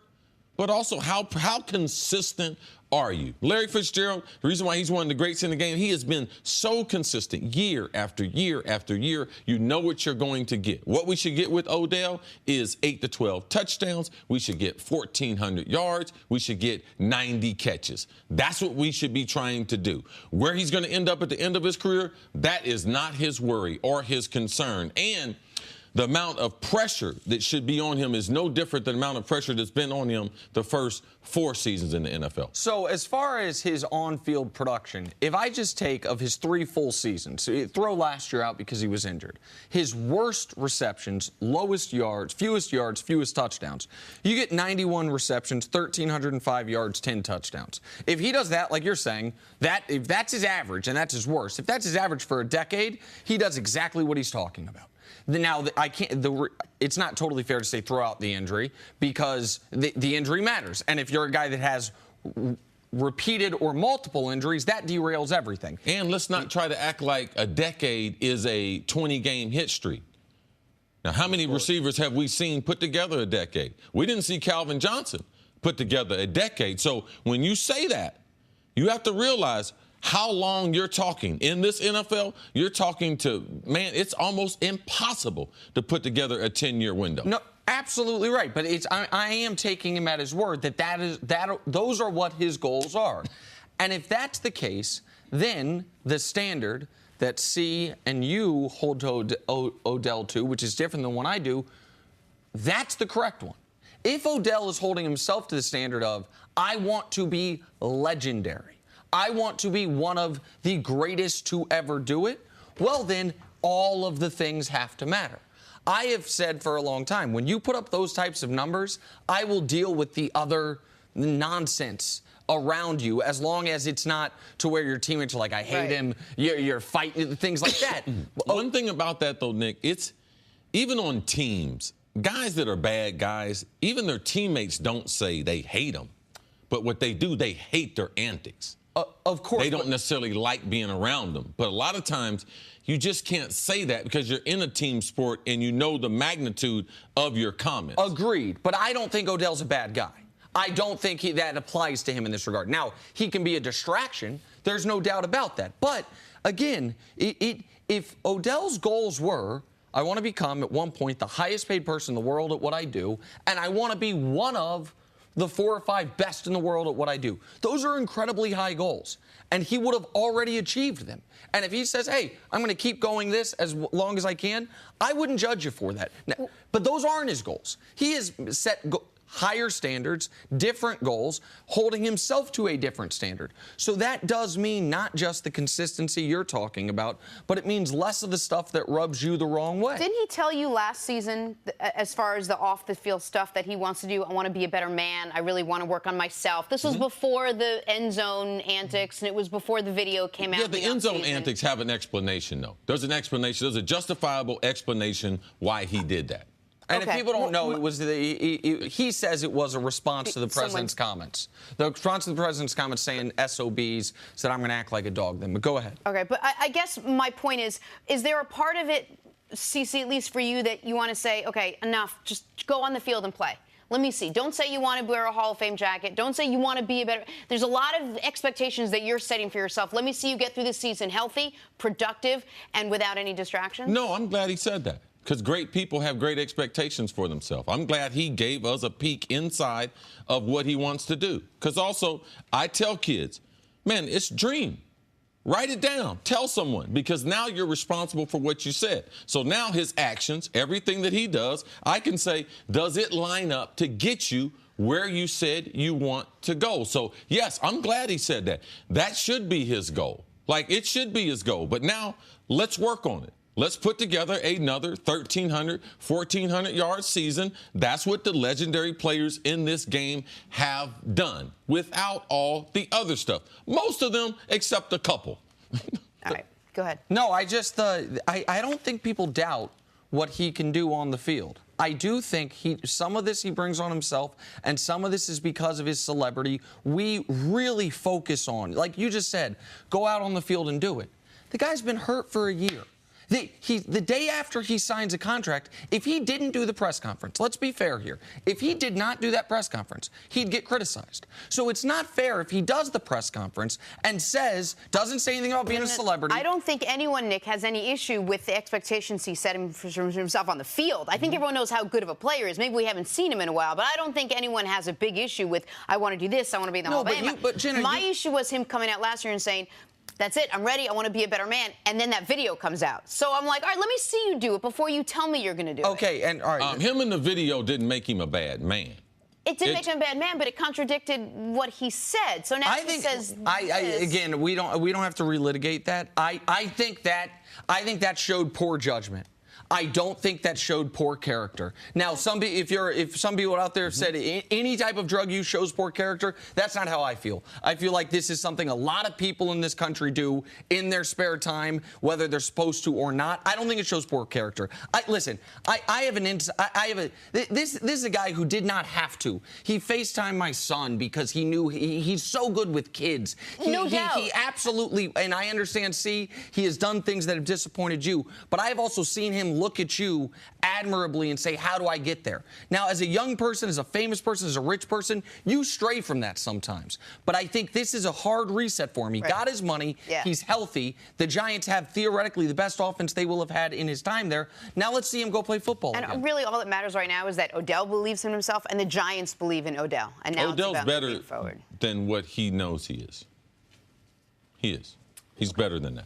but also how consistent are you? Larry Fitzgerald, the reason why he's one of the greats in the game, he has been so consistent year after year after year. You know what you're going to get. What we should get with Odell is 8 to 12 touchdowns. We should get 1,400 yards. We should get 90 catches. That's what we should be trying to do. Where he's going to end up at the end of his career, that is not his worry or his concern. And the amount of pressure that should be on him is no different than the amount of pressure that's been on him the first 4 seasons in the NFL. So as far as his on-field production, if I just take of his 3 full seasons, so throw last year out because he was injured, his worst receptions, lowest yards, fewest touchdowns, you get 91 receptions, 1,305 yards, 10 touchdowns. If he does that, like you're saying, if that's his average and that's his worst, if that's his average for a decade, he does exactly what he's talking about. Now, it's not totally fair to say throw out the injury because the injury matters. And if you're a guy that has repeated or multiple injuries, that derails everything. And let's not try to act like a decade is a 20-game hit streak. Now, how many receivers have we seen put together a decade? We didn't see Calvin Johnson put together a decade. So when you say that, you have to realize how long you're talking. In this NFL, you're talking to, man, it's almost impossible to put together a 10-year window. No, absolutely right. But I am taking him at his word those are what his goals are. And if that's the case, then the standard that C and you hold to Odell to, which is different than what I do, that's the correct one. If Odell is holding himself to the standard of, I want to be legendary, I want to be one of the greatest to ever do it, well, then all of the things have to matter. I have said for a long time, when you put up those types of numbers, I will deal with the other nonsense around you as long as it's not to where your teammates are like, I hate him, you're fighting, things like that. One thing about that, though, Nick, it's even on teams, guys that are bad guys, even their teammates don't say they hate them. But what they do, they hate their antics. Of course. They don't necessarily like being around them. But a lot of times, you just can't say that because you're in a team sport and you know the magnitude of your comments. Agreed. But I don't think Odell's a bad guy. I don't think that applies to him in this regard. Now, he can be a distraction. There's no doubt about that. But, again, if Odell's goals were, I want to become, at one point, the highest paid person in the world at what I do, and I want to be one of the 4 or 5 best in the world at what I do. Those are incredibly high goals, and he would have already achieved them. And if he says, hey, I'm going to keep going this as long as I can, I wouldn't judge you for that. Now, but those aren't his goals. He has set higher standards, different goals, holding himself to a different standard. So that does mean not just the consistency you're talking about, but it means less of the stuff that rubs you the wrong way. Didn't he tell you last season, as far as the off-the-field stuff that he wants to do, I want to be a better man, I really want to work on myself? This was before the end zone antics, and it was before the video came out. Yeah, the end zone antics have an explanation, though. There's an explanation. There's a justifiable explanation why he did that. And if people don't know, it was he says it was a response to the president's comments. The response to the president's comments saying SOBs, said I'm going to act like a dog then. But go ahead. Okay, but I guess my point is there a part of it, CeCe, at least for you, that you want to say, okay, enough, just go on the field and play? Let me see. Don't say you want to wear a Hall of Fame jacket. Don't say you want to be a better. There's a lot of expectations that you're setting for yourself. Let me see you get through this season healthy, productive, and without any distractions. No, I'm glad he said that. Because great people have great expectations for themselves. I'm glad he gave us a peek inside of what he wants to do. Because also, I tell kids, man, it's dream. Write it down. Tell someone. Because now you're responsible for what you said. So now his actions, everything that he does, I can say, does it line up to get you where you said you want to go? So, yes, I'm glad he said that. That should be his goal. Like, it should be his goal. But now, let's work on it. Let's put together another 1,300, 1,400-yard season. That's what the legendary players in this game have done without all the other stuff. Most of them, except a couple. All right, go ahead. No, I don't think people doubt what he can do on the field. I do think some of this he brings on himself, and some of this is because of his celebrity. We really focus on, like you just said, go out on the field and do it. The guy's been hurt for a year. The day after he signs a contract, if he didn't do the press conference, let's be fair here, if he did not do that press conference, he'd get criticized. So it's not fair if he does the press conference and doesn't say anything about being a celebrity. I don't think anyone, Nick, has any issue with the expectations he set for himself on the field. I think everyone knows how good of a player he is. Maybe we haven't seen him in a while, but I don't think anyone has a big issue with, I want to do this, I want to be in the Hall of Fame. But Jenna, my issue was him coming out last year and saying, that's it, I'm ready, I want to be a better man. And then that video comes out. So I'm like, all right, let me see you do it before you tell me you're going to do it. Okay, and all right. Him in the video didn't make him a bad man. It didn't make him a bad man, but it contradicted what he said. So now he says again, we don't have to relitigate that. I think that showed poor judgment. I don't think that showed poor character. Now, if some people out there have said any type of drug use shows poor character, that's not how I feel. I feel like this is something a lot of people in this country do in their spare time, whether they're supposed to or not. I don't think it shows poor character. This is a guy who did not have to. He FaceTimed my son because he knew he's so good with kids. No doubt. He absolutely, and I understand, he has done things that have disappointed you, but I have also seen him look at you admirably and say, how do I get there? Now, as a young person, as a famous person, as a rich person, you stray from that sometimes. But I think this is a hard reset for him. He got his money. Yeah. He's healthy. The Giants have theoretically the best offense they will have had in his time there. Now let's see him go play football again. Really all that matters right now is that Odell believes in himself and the Giants believe in Odell. And now Odell's it's better than what he knows he is. He is. He's better than that.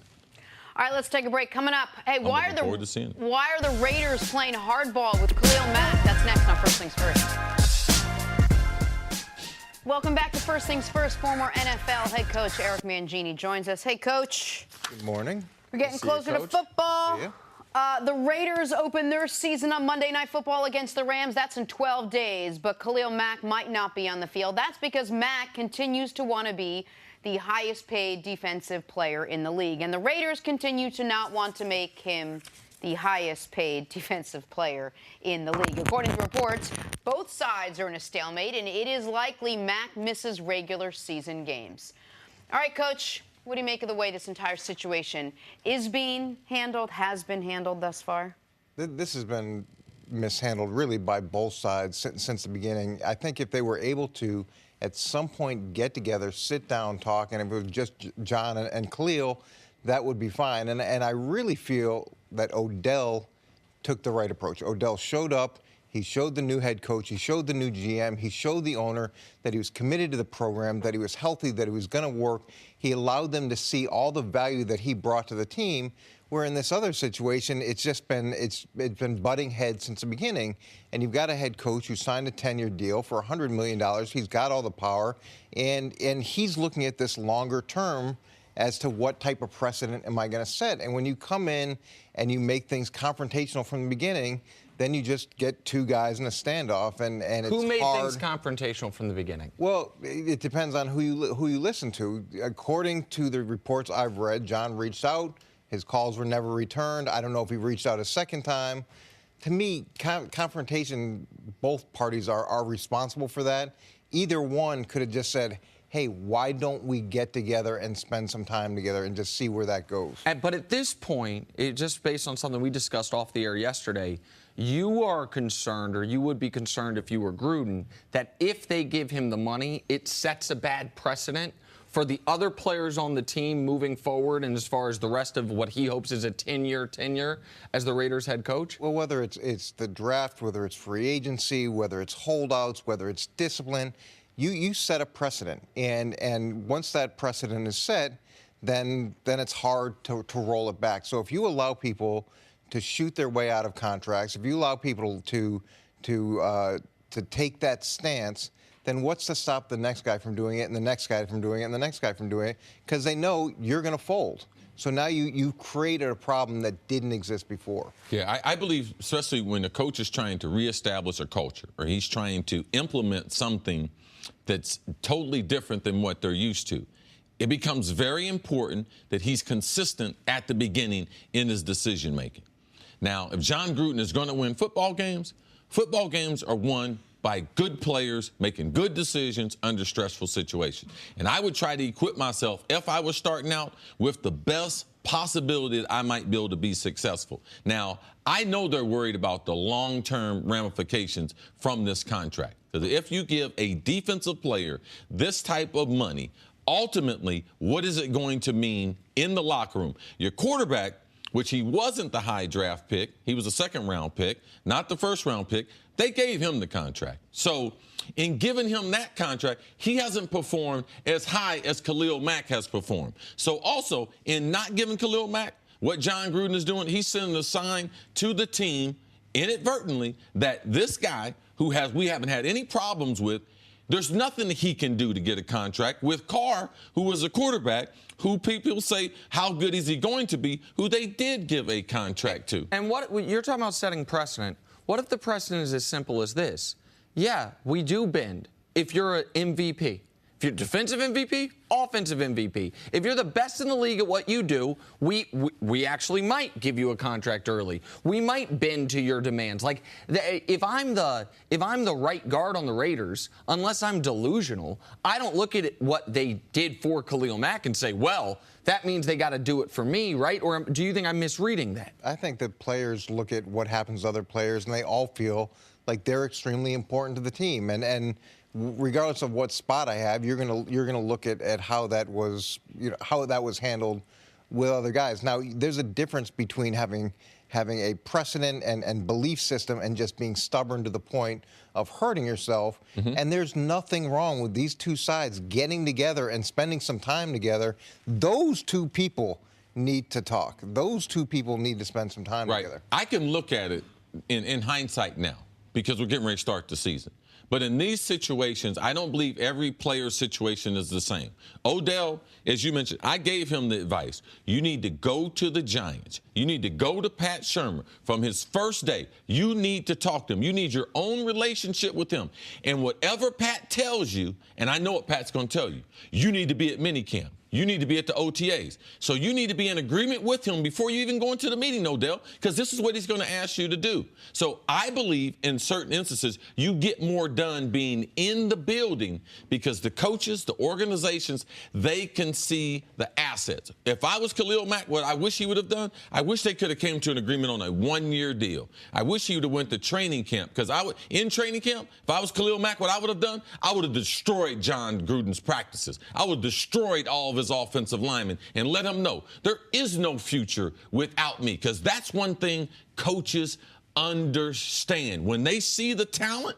All right, let's take a break. Coming up, hey, why are the Raiders playing hardball with Khalil Mack? That's next on First Things First. Welcome back to First Things First. Former NFL head coach Eric Mangini joins us. Hey, Coach. Good morning. We're getting closer to football. The Raiders open their season on Monday Night Football against the Rams. That's in 12 days, but Khalil Mack might not be on the field. That's because Mack continues to want to be the highest paid defensive player in the league, and the Raiders continue to not want to make him the highest paid defensive player in the league. According to reports, both sides are in a stalemate, and it is likely Mack misses regular season games. All right, Coach, what do you make of the way this entire situation is being handled, has been handled thus far? This has been mishandled really by both sides since the beginning. I think if they were able to, at some point, get together, sit down, talk, and if it was just John and Khalil, that would be fine. And I really feel that Odell took the right approach. Odell showed up. He showed the new head coach. He showed the new GM. He showed the owner that he was committed to the program, that he was healthy, that he was going to work. He allowed them to see all the value that he brought to the team. Where in this other situation, it's been butting heads since the beginning. And you've got a head coach who signed a 10-year deal for $100 million. He's got all the power, and he's looking at this longer term as to what type of precedent am I going to set. And when you come in and you make things confrontational from the beginning, then you just get two guys in a standoff, and it's hard. Who made things confrontational from the beginning? Well, it depends on who you listen to. According to the reports I've read, John reached out. His calls were never returned. I don't know if he reached out a second time. To me, confrontation, both parties are responsible for that. Either one could have just said, hey, why don't we get together and spend some time together and just see where that goes? But at this point, just based on something we discussed off the air yesterday, you are concerned, or you would be concerned if you were Gruden, that if they give him the money, it sets a bad precedent for the other players on the team moving forward, and as far as the rest of what he hopes is a 10-year tenure as the Raiders head coach? Well, whether it's the draft, whether it's free agency, whether it's holdouts, whether it's discipline, you set a precedent. And once that precedent is set, then it's hard to roll it back. So if you allow people to shoot their way out of contracts, if you allow people to take that stance, then what's to stop the next guy from doing it, and the next guy from doing it, and the next guy from doing it? Because they know you're going to fold. So now you've created a problem that didn't exist before. Yeah, I believe, especially when the coach is trying to reestablish a culture, or he's trying to implement something that's totally different than what they're used to, it becomes very important that he's consistent at the beginning in his decision-making. Now, if John Gruden is going to win football games are won by good players making good decisions under stressful situations. And I would try to equip myself, if I was starting out, with the best possibility that I might be able to be successful. Now, I know they're worried about the long-term ramifications from this contract. Because if you give a defensive player this type of money, ultimately, what is it going to mean in the locker room? Your quarterback, which he wasn't the high draft pick, he was a second-round pick, not the first-round pick, they gave him the contract. So in giving him that contract, he hasn't performed as high as Khalil Mack has performed. So also, in not giving Khalil Mack, what John Gruden is doing, he's sending a sign to the team inadvertently that this guy, who we haven't had any problems with, there's nothing he can do to get a contract with Carr, who was a quarterback, who people say, how good is he going to be, who they did give a contract to. And what you're talking about setting precedent. What if the precedent is as simple as this? Yeah, we do bend if you're an MVP. If you're defensive MVP, offensive MVP. If you're the best in the league at what you do, we actually might give you a contract early. We might bend to your demands. Like if I'm the right guard on the Raiders, unless I'm delusional, I don't look at what they did for Khalil Mack and say, well, that means they got to do it for me, right? Or do you think I'm misreading that? I think that players look at what happens to other players, and they all feel like they're extremely important to the team. And regardless of what spot I have, you're gonna look at how that was, how that was handled with other guys. Now, there's a difference between having a precedent and belief system and just being stubborn to the point of hurting yourself. Mm-hmm. And there's nothing wrong with these two sides getting together and spending some time together. Those two people need to talk. Those two people need to spend some time together. I can look at it in hindsight now, because we're getting ready to start the season. But in these situations, I don't believe every player's situation is the same. Odell, as you mentioned, I gave him the advice. You need to go to the Giants. You need to go to Pat Shermer from his first day. You need to talk to him. You need your own relationship with him. And whatever Pat tells you, and I know what Pat's going to tell you, you need to be at minicamp. You need to be at the OTAs. So you need to be in agreement with him before you even go into the meeting, Odell, because this is what he's going to ask you to do. So I believe in certain instances, you get more done being in the building because the coaches, the organizations, they can see the assets. If I was Khalil Mack, what I wish he would have done, I wish they could have came to an agreement on a one-year deal. I wish he would have went to training camp because in training camp, if I was Khalil Mack, what I would have done, I would have destroyed John Gruden's practices. I would have destroyed all of his offensive linemen and let him know there is no future without me, because that's one thing coaches understand. When they see the talent,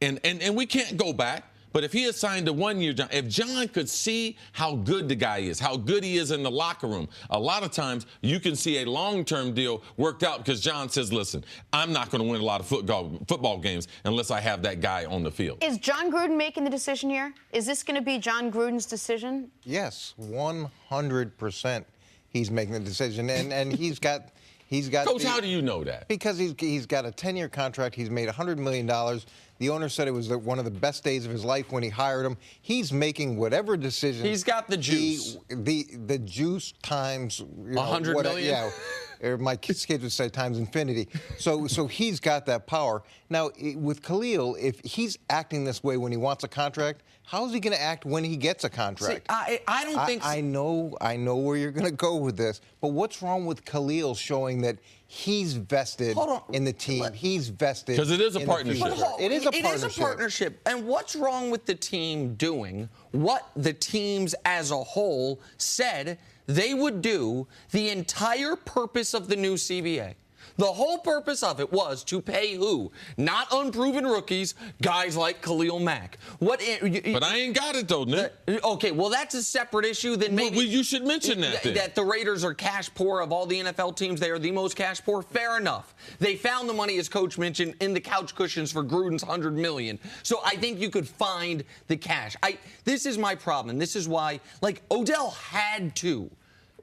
and we can't go back, but if he had signed a one-year, if John could see how good the guy is, how good he is in the locker room, a lot of times you can see a long-term deal worked out because John says, listen, I'm not going to win a lot of football games unless I have that guy on the field. Is John Gruden making the decision here? Is this going to be John Gruden's decision? Yes, 100% he's making the decision. And he's got Coach, how do you know that? Because he's got a 10-year contract. He's made $100 million. The owner said it was one of the best days of his life when he hired him. He's making whatever decision. He's got the juice. The juice times 100 million? Yeah. My kids would say times infinity. So he's got that power. Now, with Khalil, if he's acting this way when he wants a contract, how is he going to act when he gets a contract? See, I don't think so. I know where you're going to go with this, but what's wrong with Khalil showing that he's vested in the team? He's vested because it is a partnership. It is a partnership. It is a partnership. And what's wrong with the team doing what the teams as a whole said they would do the entire purpose of the new CBA? The whole purpose of it was to pay who? Not unproven rookies, guys like Khalil Mack. But I ain't got it, though, Nick. Okay, well, that's a separate issue. Then maybe you should mention that. That the Raiders are cash poor. Of all the NFL teams, they are the most cash poor. Fair enough. They found the money, as Coach mentioned, in the couch cushions for Gruden's $100 million. So I think you could find the cash. This is my problem. This is why, Odell had to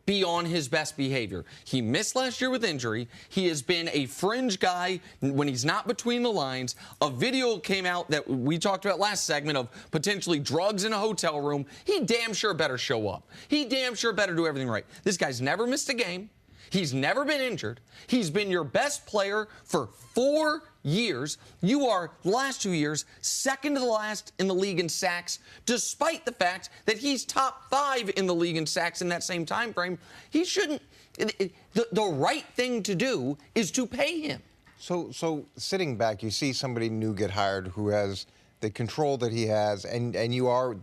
be on his best behavior. He missed last year with injury. He has been a fringe guy when he's not between the lines. A video came out that we talked about last segment of potentially drugs in a hotel room. He damn sure better show up. He damn sure better do everything right. This guy's never missed a game. He's never been injured. He's been your best player for 4 years. You are, last 2 years, second to the last in the league in sacks, despite the fact that he's top 5 in the league in sacks in that same time frame. He shouldn't. The right thing to do is to pay him. So sitting back, you see somebody new get hired who has the control that he has, and you are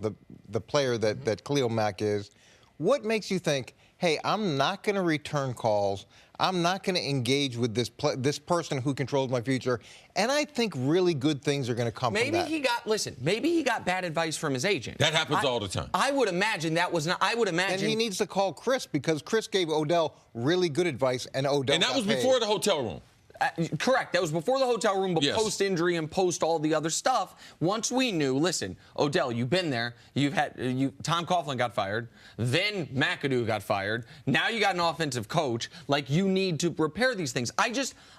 the player that Khalil Mack is. What makes you think, hey, I'm not going to return calls. I'm not going to engage with this person who controls my future. And I think really good things are going to come from that. Maybe he got bad advice from his agent. That happens all the time. I would imagine that was not. I would imagine. And he needs to call Chris because Chris gave Odell really good advice, and Odell. And that was before the hotel room. Correct. That was before the hotel room, but yes. Post-injury and post all the other stuff. Once we knew, listen, Odell, you've been there. Tom Coughlin got fired. Then McAdoo got fired. Now you got an offensive coach. You need to repair these things.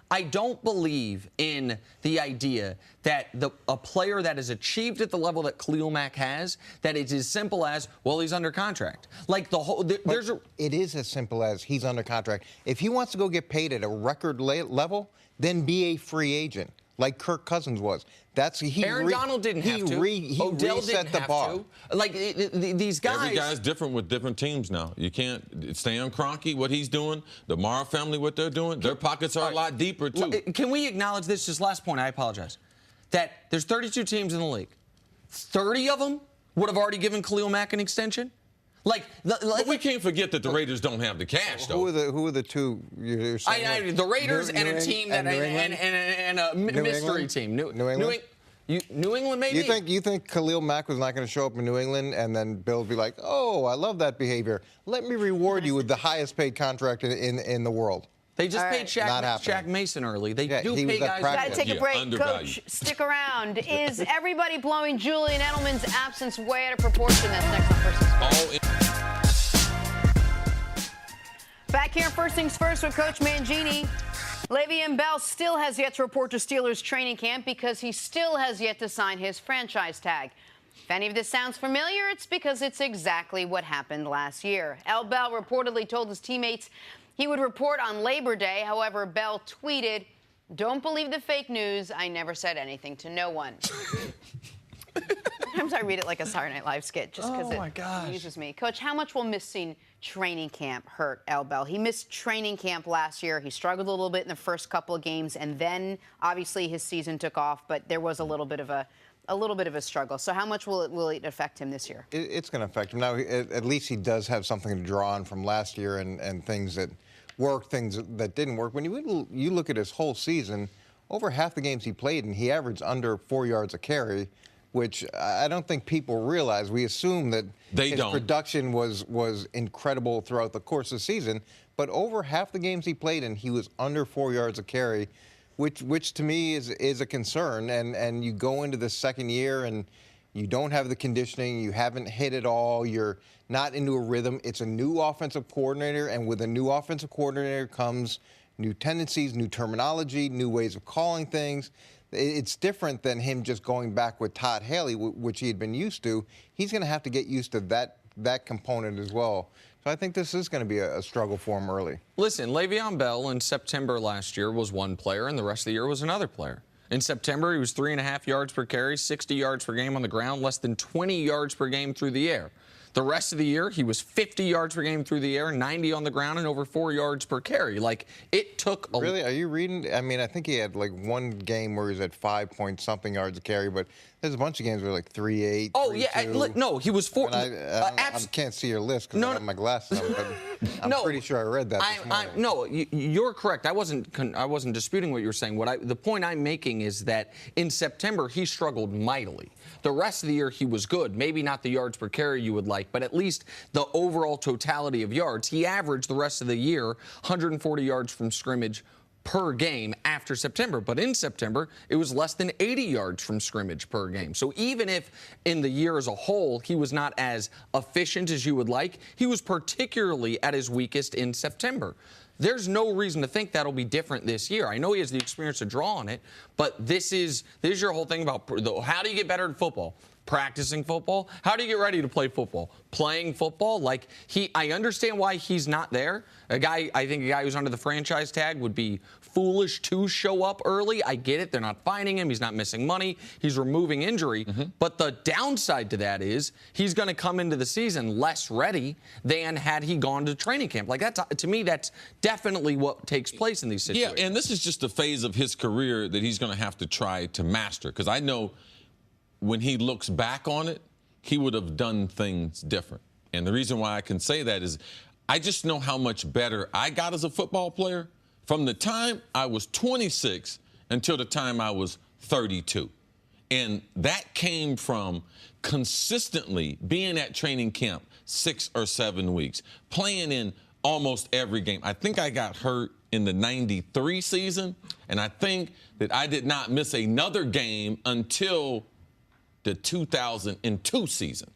I don't believe in the idea that a player that has achieved at the level that Khalil Mack has, that it's as simple as, well, he's under contract. It is as simple as he's under contract. If he wants to go get paid at a record level, then be a free agent, like Kirk Cousins was. Aaron Donald didn't have to. He Odell reset didn't the have bar. to. These guys. Every guy's different with different teams now. You can't. Stan Kroenke, what he's doing, the Mara family, what they're doing, their pockets are a lot deeper, too. Can we acknowledge this? Just last point, I apologize. That there's 32 teams in the league. 30 of them would have already given Khalil Mack an extension. But we can't forget that the Raiders don't have the cash, though. Who are the two? You're saying the Raiders and a team and a mystery team. New England. New England, maybe. You think Khalil Mack was not going to show up in New England and then Bill would be like, oh, I love that behavior. Let me reward you with the highest paid contract in the world. They just All paid right. Shaq Mason early. They do he pay was at guys. practice. Got to take a break. undervalued. Coach, stick around. Is everybody blowing Julian Edelman's absence way out of proportion? That's next on First Things First. Back here, First Things First with Coach Mangini. Le'Veon Bell still has yet to report to Steelers training camp because he still has yet to sign his franchise tag. If any of this sounds familiar, it's because it's exactly what happened last year. Bell reportedly told his teammates he would report on Labor Day. However, Bell tweeted, "Don't believe the fake news. I never said anything to no one." Sometimes I read it like a Saturday Night Live skit just because it amuses me. Coach, how much will missing training camp hurt Bell? He missed training camp last year. He struggled a little bit in the first couple of games, and then obviously his season took off, but there was a little bit of a struggle. So how much will it affect him this year? It's going to affect him. Now, at least he does have something to draw on from last year and things that worked, things that didn't work. When you look at his whole season, over half the games he played, and he averaged under 4 yards a carry, which I don't think people realize. We assume that his production was incredible throughout the course of the season, but over half the games he played in, he was under 4 yards a carry, which to me is a concern. And you go into the second year and you don't have the conditioning, you haven't hit it all, you're not into a rhythm. It's a new offensive coordinator, and with a new offensive coordinator comes new tendencies, new terminology, new ways of calling things. It's different than him just going back with Todd Haley, which he had been used to. He's going to have to get used to that component as well. So I think this is going to be a struggle for him early. Listen, Le'Veon Bell in September last year was one player, and the rest of the year was another player. In September, he was 3.5 yards per carry, 60 yards per game on the ground, less than 20 yards per game through the air. The rest of the year, he was 50 yards per game through the air, 90 on the ground, and over 4 yards per carry. Like, it took a... Really? Are you reading? I mean, I think he had like one game where he was at 5-point-something yards a carry, but there's a bunch of games where like 3.8, Oh, 3.2. yeah. No, he was 4... I can't see your list because I have my glasses on, but I'm pretty sure I read that this morning. No, you're correct. I wasn't disputing what you were saying. The point I'm making is that in September, he struggled mightily. The rest of the year, he was good. Maybe not the yards per carry you would like, but at least the overall totality of yards. He averaged the rest of the year 140 yards from scrimmage per game after September. But in September, it was less than 80 yards from scrimmage per game. So even if in the year as a whole, he was not as efficient as you would like, he was particularly at his weakest in September. There's no reason to think that'll be different this year. I know he has the experience to draw on it, but this is your whole thing about how do you get better at football? Practicing football? How do you get ready to play football? Playing football? Like, I understand why he's not there. I think a guy who's under the franchise tag would be foolish to show up early. I get it. They're not fining him. He's not missing money. He's removing injury. But the downside to that is he's going to come into the season less ready than had he gone to training camp. Like, to me, that's definitely what takes place in these situations. Yeah, and this is just a phase of his career that he's going to have to try to master. Because I know when he looks back on it, he would have done things different. And the reason why I can say that is I just know how much better I got as a football player from the time I was 26 until the time I was 32. And that came from consistently being at training camp 6 or 7 weeks, playing in almost every game. I think I got hurt in the 93 season, and I think that I did not miss another game until the 2002 season.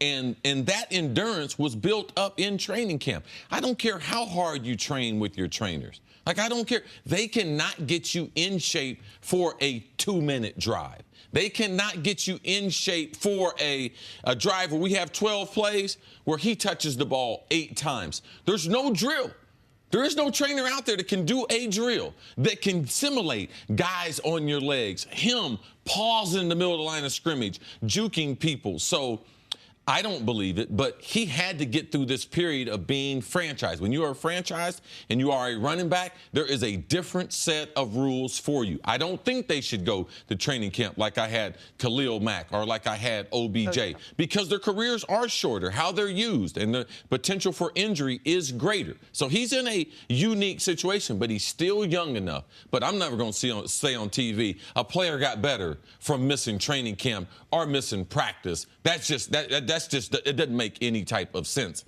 And that endurance was built up in training camp. I don't care how hard you train with your trainers. Like, I don't care. They cannot get you in shape for a 2-minute drive. They cannot get you in shape for a drive where we have 12 plays where he touches the ball 8 times. There's no drill. There is no trainer out there that can do a drill, that can simulate guys on your legs, him pausing in the middle of the line of scrimmage, juking people. So I don't believe it, but he had to get through this period of being franchised. When you are franchised and you are a running back, there is a different set of rules for you. I don't think they should go to training camp like I had Khalil Mack or like I had OBJ, because their careers are shorter, how they're used, and the potential for injury is greater. So he's in a unique situation, but he's still young enough. But I'm never going to say on TV, a player got better from missing training camp or missing practice. It doesn't make any type of sense.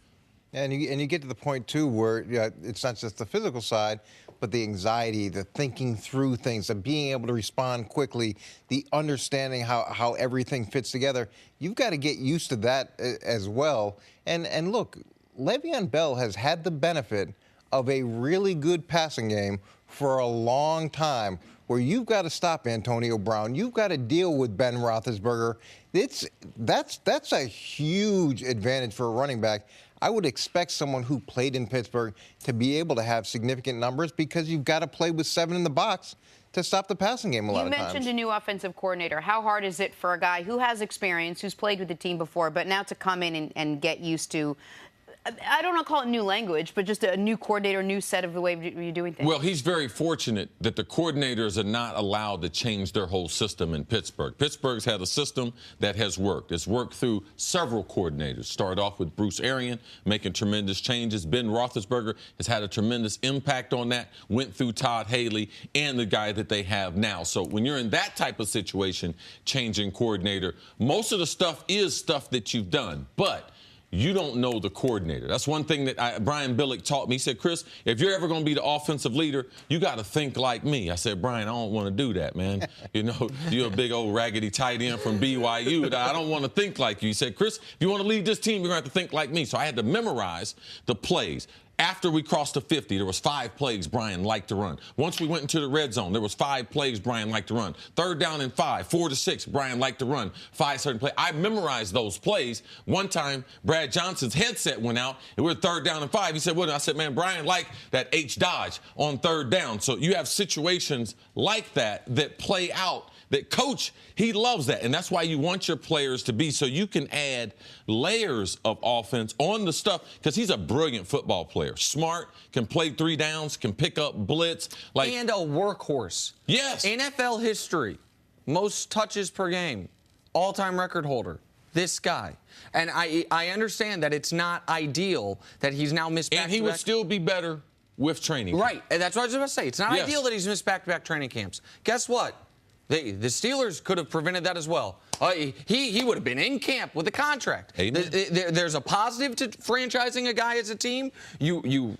And you get to the point, too, where it's not just the physical side, but the anxiety, the thinking through things, the being able to respond quickly, the understanding how everything fits together. You've got to get used to that as well. And look, Le'Veon Bell has had the benefit of a really good passing game for a long time, where you've got to stop Antonio Brown. You've got to deal with Ben Roethlisberger. That's a huge advantage for a running back. I would expect someone who played in Pittsburgh to be able to have significant numbers, because you've got to play with 7 in the box to stop the passing game a lot of times. You mentioned a new offensive coordinator. How hard is it for a guy who has experience, who's played with the team before, but now to come in and get used to, I don't want to call it new language, but just a new coordinator, new set of the way you're doing things? Well, he's very fortunate that the coordinators are not allowed to change their whole system in Pittsburgh. Pittsburgh's had a system that has worked. It's worked through several coordinators. Started off with Bruce Arians, making tremendous changes. Ben Roethlisberger has had a tremendous impact on that. Went through Todd Haley and the guy that they have now. So when you're in that type of situation, changing coordinator, most of the stuff is stuff that you've done. But you don't know the coordinator. That's one thing that Brian Billick taught me. He said, Chris, if you're ever going to be the offensive leader, you got to think like me. I said, Brian, I don't want to do that, man. You know, you're a big old raggedy tight end from BYU. I don't want to think like you. He said, Chris, if you want to lead this team, you're going to have to think like me. So I had to memorize the plays. After we crossed the 50, there was 5 plays Brian liked to run. Once we went into the red zone, there was 5 plays Brian liked to run. 3rd down and 5, 4 to 6, Brian liked to run 5 certain plays. I memorized those plays. One time, Brad Johnson's headset went out, and we were 3rd down and 5. He said, "What?" I said, "Man, Brian liked that H dodge on 3rd down." So you have situations like that play out. That coach, he loves that. And that's why you want your players to be, so you can add layers of offense on the stuff, because he's a brilliant football player. Smart, can play 3 downs, can pick up blitz. And a workhorse. Yes. NFL history, most touches per game, all-time record holder. This guy. And I understand that it's not ideal that he's now missed back-to-back. And he would still be better with training. Right. And that's what I was about to say. It's not ideal that he's missed back-to-back training camps. Guess what? The Steelers could have prevented that as well. He would have been in camp with a contract. There's a positive to franchising a guy as a team. You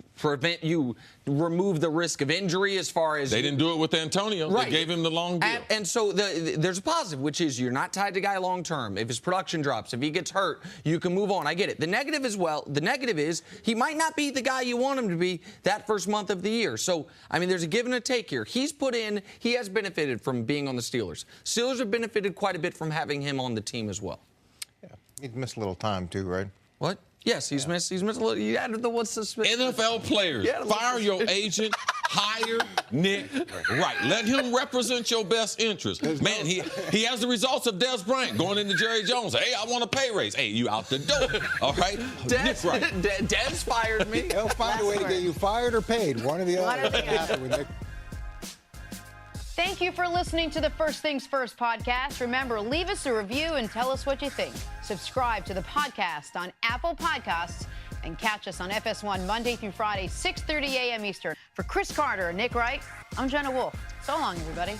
remove the risk of injury as far as they didn't do it with Antonio. Right. They gave him the long deal. And so there's a positive, which is you're not tied to guy long term. If his production drops, if he gets hurt, you can move on. I get it. The negative as well. The negative is he might not be the guy you want him to be that first month of the year. So I mean, there's a give and a take here. He has benefited from being on the Steelers. Steelers have benefited quite a bit from having him on the team as well. Yeah, he's missed a little time too, right? What? Yes, he's missed a little. You added the what's the NFL players, fire your agent, hire Nick Wright. Let him represent your best interest. Man, he has the results of Des Bryant going into Jerry Jones. Hey, I want a pay raise. Hey, you out the door. All right, Nick Wright. Des fired me. He'll find a way to get you fired or paid. One or the other. Thank you for listening to the First Things First podcast. Remember, leave us a review and tell us what you think. Subscribe to the podcast on Apple Podcasts and catch us on FS1 Monday through Friday, 6:30 a.m. Eastern. For Chris Carter and Nick Wright, I'm Jenna Wolf. So long, everybody.